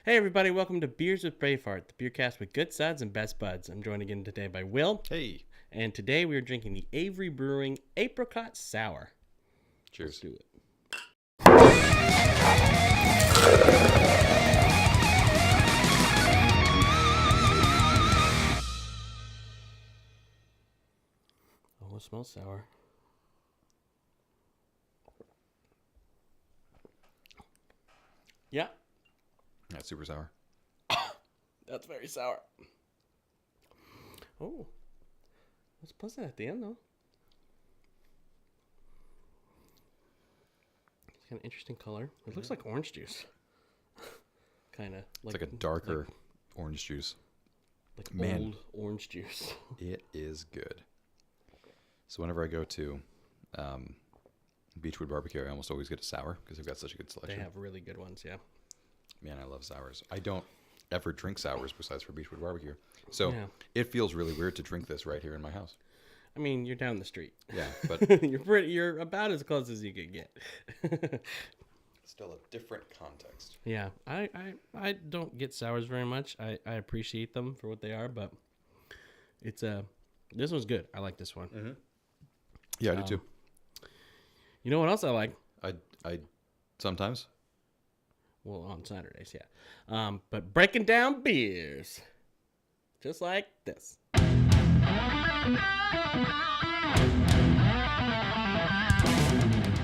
Hey everybody, welcome to Beers with Braveheart, the beer cast with good suds and best buds. I'm joined again today by Will. Hey. And today we are drinking the Avery Brewing Apricot Sour. Cheers. Let's do it. Oh, it smells sour. Yeah. That's super sour. That's very sour. Oh. It's pleasant at the end, though. It's got an interesting color. It looks like orange juice. Kind of. It's like a darker orange juice. Like old orange juice. It is good. So whenever I go to Beechwood Barbecue, I almost always get a sour because they've got such a good selection. They have really good ones, yeah. Man, I love sours. I don't ever drink sours besides for Beechwood Barbecue. So It feels really weird to drink this right here in my house. I mean, you're down the street. Yeah, but you're about as close as you could get. Still a different context. Yeah, I don't get sours very much. I appreciate them for what they are, but it's this one's good. I like this one. Mm-hmm. Yeah, I do too. You know what else I like? I sometimes. Well, on Saturdays, yeah. But breaking down beers, just like this.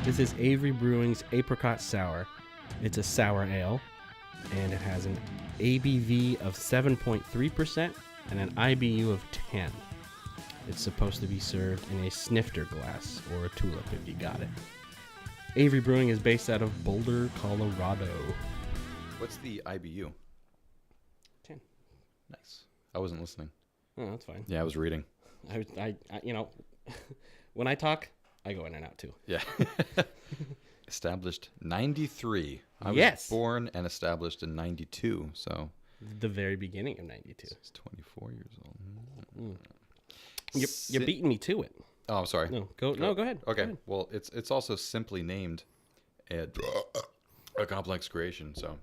This is Avery Brewing's Apricot Sour. It's a sour ale, and it has an ABV of 7.3% and an IBU of 10. It's supposed to be served in a snifter glass or a tulip if you got it. Avery Brewing is based out of Boulder, Colorado. What's the IBU? 10. Nice. I wasn't listening. Oh, that's fine. Yeah, I was reading. I you know, when I talk, I go in and out too. Yeah. Established 93. I was born and established in 92, so. The very beginning of 92. He's 24 years old. You're beating me to it. Oh, I'm sorry. Go ahead. Okay. Go ahead. Well, it's also simply named a complex creation, so.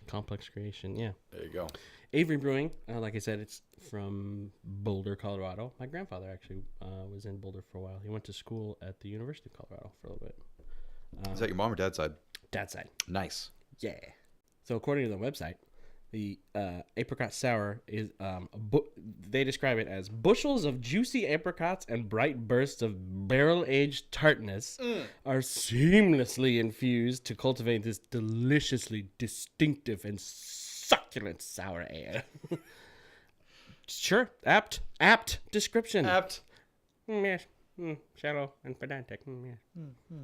Complex creation, yeah. There you go. Avery Brewing, like I said, it's from Boulder, Colorado. My grandfather actually was in Boulder for a while. He went to school at the University of Colorado for a little bit. Is that your mom or dad's side? Dad's side. Nice. Yeah. So according to the website, the apricot sour is they describe it as bushels of juicy apricots and bright bursts of barrel-aged tartness are seamlessly infused to cultivate this deliciously distinctive and succulent sour ale. Sure, apt description. Apt. Yes. Shallow and pedantic. Yes.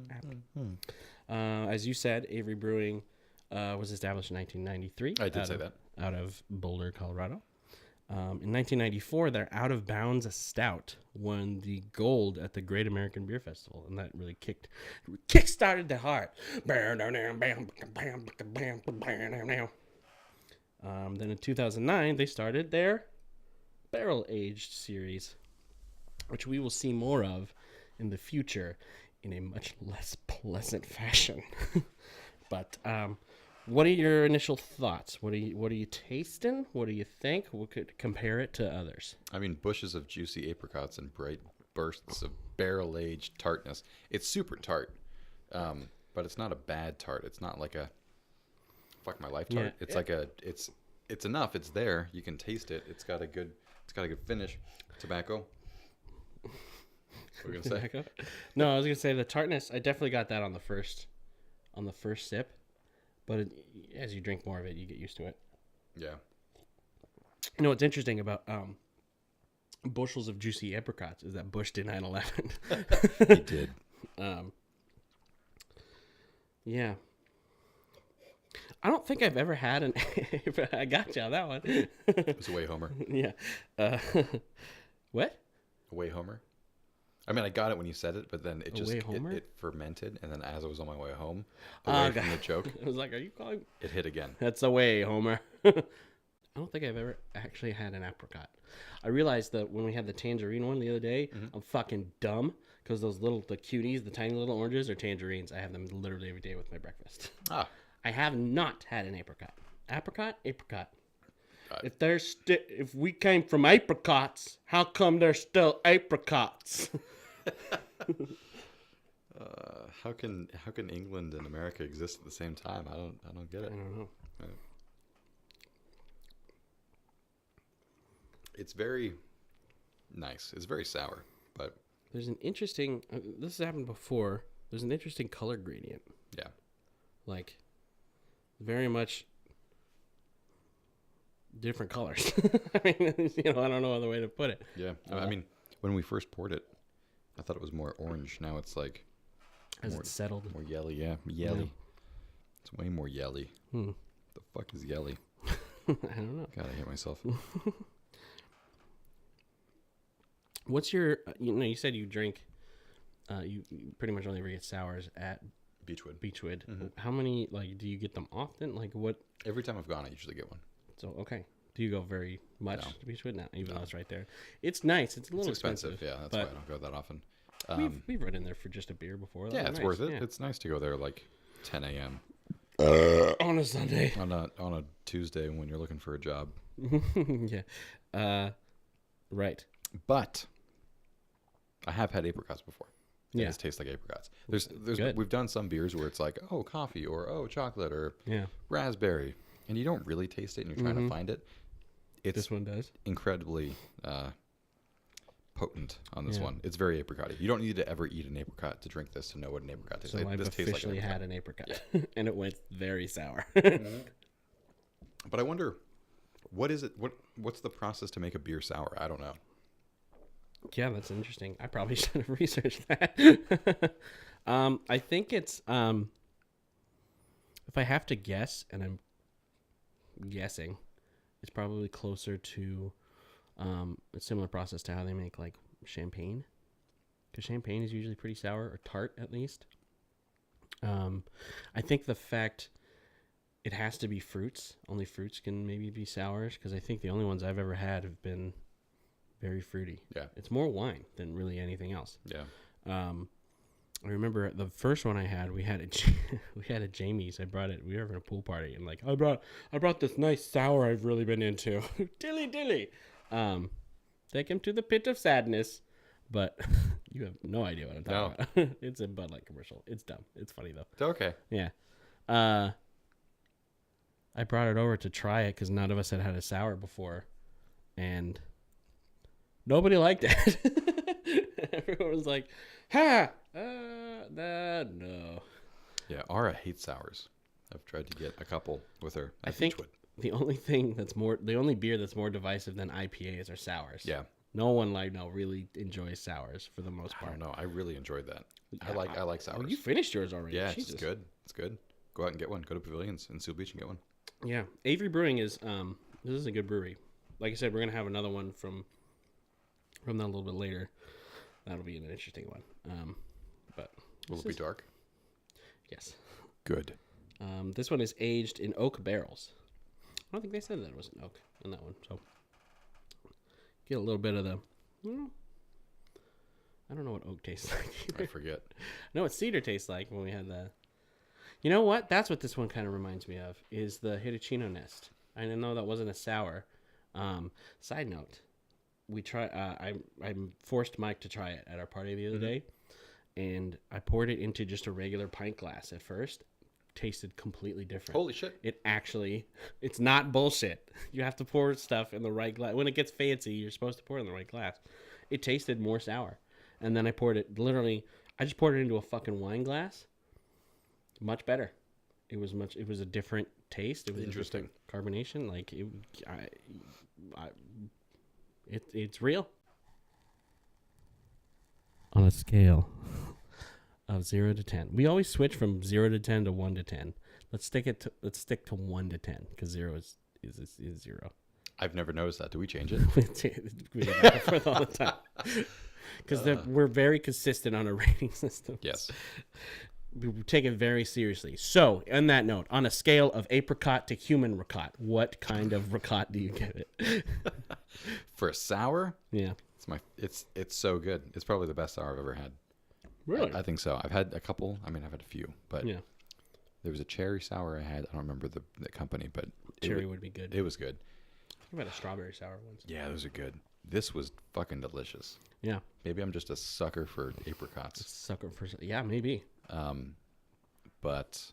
Apt. As you said, Avery Brewing was established in 1993. I did say that. Out of Boulder, Colorado. In 1994, their Out of Bounds Stout won the gold at the Great American Beer Festival, and that really kick-started the heart. Then in 2009, they started their barrel-aged series, which we will see more of in the future in a much less pleasant fashion. But what are your initial thoughts? What are you tasting? What do you think? We could compare it to others. I mean, bushes of juicy apricots and bright bursts of barrel-aged tartness. It's super tart, but it's not a bad tart. It's not like a fuck my life tart. It's like it's enough. It's there. You can taste it. It's got a good finish. Tobacco. What are you gonna say? No, I was gonna say the tartness. I definitely got that on the first sip. But as you drink more of it, you get used to it. Yeah. You know what's interesting about bushels of juicy apricots is that Bush did 9/11. He did. Yeah. I don't think I've ever had an... I got you on that one. It was a way homer. Yeah. What? A way homer. I mean, I got it when you said it, but then it just it fermented, and then as I was on my way home, away from the choke, I was like, "Are you calling?" It hit again. That's a way, Homer. I don't think I've ever actually had an apricot. I realized that when we had the tangerine one the other day, I'm fucking dumb because the cuties, the tiny little oranges, are tangerines. I have them literally every day with my breakfast. Ah, I have not had an apricot Apricot? Apricot. Uh, If we came from apricots, how come there's still apricots? how can England and America exist at the same time? I don't get I it. don't know. It's very nice. It's very sour, but There's an interesting. This has happened before. There's an interesting color gradient. yeah. Like, very much different colors. I mean, I don't know other way to put it. Yeah. I mean, when we first poured it, I thought it was more orange. Now it's like As more, it's settled. more yelly. Yeah, yelly. Yeah. It's way more yelly. Hmm. The fuck is yelly? I don't know. God, I hate myself. What's your? You said you drink. You pretty much only ever get sours at Beechwood. Beechwood. Mm-hmm. How many? Do you get them often? What? Every time I've gone, I usually get one. So okay. Do you go very much No. to Beechwood? No, even No. though it's right there. It's nice. It's a little expensive. Yeah, that's but why I don't go that often. we've run in there for just a beer before. Yeah, it's nice. worth it. Yeah. It's nice to go there like 10 a.m. On a Sunday. on a Tuesday when you're looking for a job. Yeah. Right. But I have had apricots before. Yeah. It just tastes like apricots. There's Good. We've done some beers where it's like, oh, coffee or oh, chocolate or Yeah. raspberry, and you don't really taste it and you're trying to find it. It's This one does. incredibly potent on this Yeah. one. It's very apricot-y. You don't need to ever eat an apricot to drink this to know what an apricot tastes So like. I've This tastes like an officially apricot. had an apricot, and it went very sour. But I wonder, what's the process to make a beer sour? I don't know. Yeah, that's interesting. I probably should have researched that. I think it's if I have to guess, and I'm guessing, it's probably closer to a similar process to how they make like champagne, because champagne is usually pretty sour or tart at least. I think the fact it has to be fruits. Only fruits can maybe be sours, because I think the only ones I've ever had have been very fruity. Yeah. It's more wine than really anything else. Yeah. I remember the first one I had, we had a Jamie's. I brought it. We were having a pool party, and I brought this nice sour I've really been into. dilly. Take him to the pit of sadness. But you have no idea what I'm talking about. It's a Bud Light commercial. It's dumb. It's funny though. Okay. Yeah. I brought it over to try it because none of us had had a sour before, and nobody liked it. Everyone was like, "Ha, no." Yeah, Ara hates sours. I've tried to get a couple with her. I think the only beer that's more divisive than IPAs are sours. Yeah. No one really enjoys sours for the most I part. don't know. I really enjoyed that. Yeah, I like sours. Oh, you finished yours already. Yeah, Jesus. it's good. It's good. Go out and get one. Go to Pavilions in Seal Beach and get one. Yeah, Avery Brewing is this is a good brewery. Like I said, we're gonna have another one from them a little bit later. That'll be an interesting one. But Will it be dark? Yes. Good. This one is aged in oak barrels. I don't think they said that it was an oak in that one. So get a little bit of the. I don't know what oak tastes like either. I forget. I know what cedar tastes like when we had the. You know what? That's what this one kind of reminds me of, is the Hitachino Nest. I know that wasn't a sour. Side note, I forced Mike to try it at our party the other day, and I poured it into just a regular pint glass at first. Tasted completely different. Holy shit. It's not bullshit. You have to pour stuff in the right glass. When it gets fancy, you're supposed to pour it in the right glass. It tasted more sour. And then I just poured it into a fucking wine glass. Much better. It was a different taste. It was Interesting. A different carbonation. It's real. On a scale of 0 to 10. We always switch from 0 to 10 to 1 to 10. Let's stick to 1 to 10, because 0 is 0. I've never noticed that. Do we change it? We go back and forth all the time. Because we're very consistent on our rating system. Yes. We take it very seriously. So, on that note, on a scale of apricot to human ricot, what kind of ricot do you give it? For a sour, Yeah. it's so good. It's probably the best sour I've ever had. Really? I think so. I've had a couple. I mean, I've had a few, but Yeah. There was a cherry sour I had. I don't remember the company, but Cherry would be good. It was good. I've had a strawberry sour once. Yeah, those are good. This was fucking delicious. Yeah. Maybe I'm just a sucker for apricots. Sucker for... Yeah, maybe. But...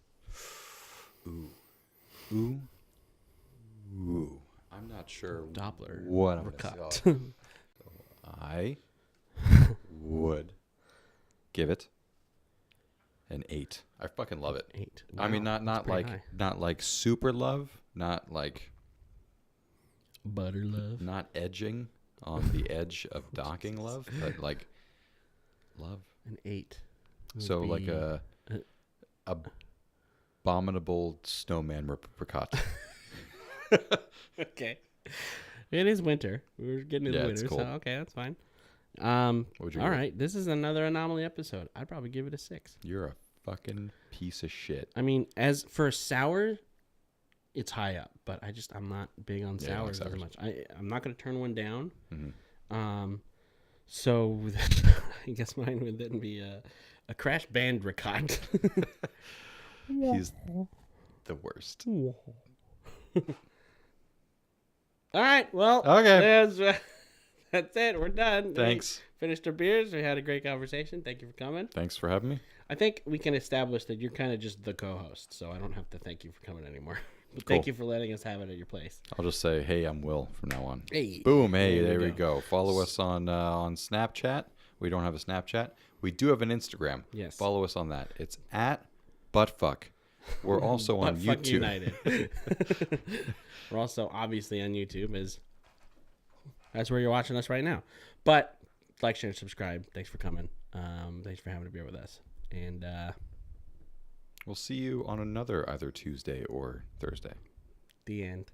Ooh. I'm not sure Doppler. what I'm going to say. I would give it an 8. I fucking love it. 8. Wow, I mean, not high. like super love, not like butter love, not edging on the edge of docking love, but like love. An 8. So like a abominable snowman apricot. Okay. It is winter. We're getting into winter, so okay, that's fine. All right, this is another anomaly episode. I'd probably give it a 6. You're a fucking piece of shit. I mean, as for a sour, it's high up, but I'm not big on sours as much. I'm not going to turn one down. Mm-hmm. So I guess mine would then be a crash band ricot. He's the worst. All right, well, okay. That's it. We're done. Thanks. We finished our beers. We had a great conversation. Thank you for coming. Thanks for having me. I think we can establish that you're kind of just the co-host, so I don't have to thank you for coming anymore. But Cool. Thank you for letting us have it at your place. I'll just say, hey, I'm Will from now on. Hey. Boom. Hey, there we go. Follow us on Snapchat. We don't have a Snapchat. We do have an Instagram. Yes. Follow us on that. It's at buttfuck. We're also on Buttfuck YouTube. United. We're also obviously on YouTube. That's where you're watching us right now. But like, share, and subscribe. Thanks for coming. Thanks for having a beer with us. And We'll see you on another either Tuesday or Thursday. the end.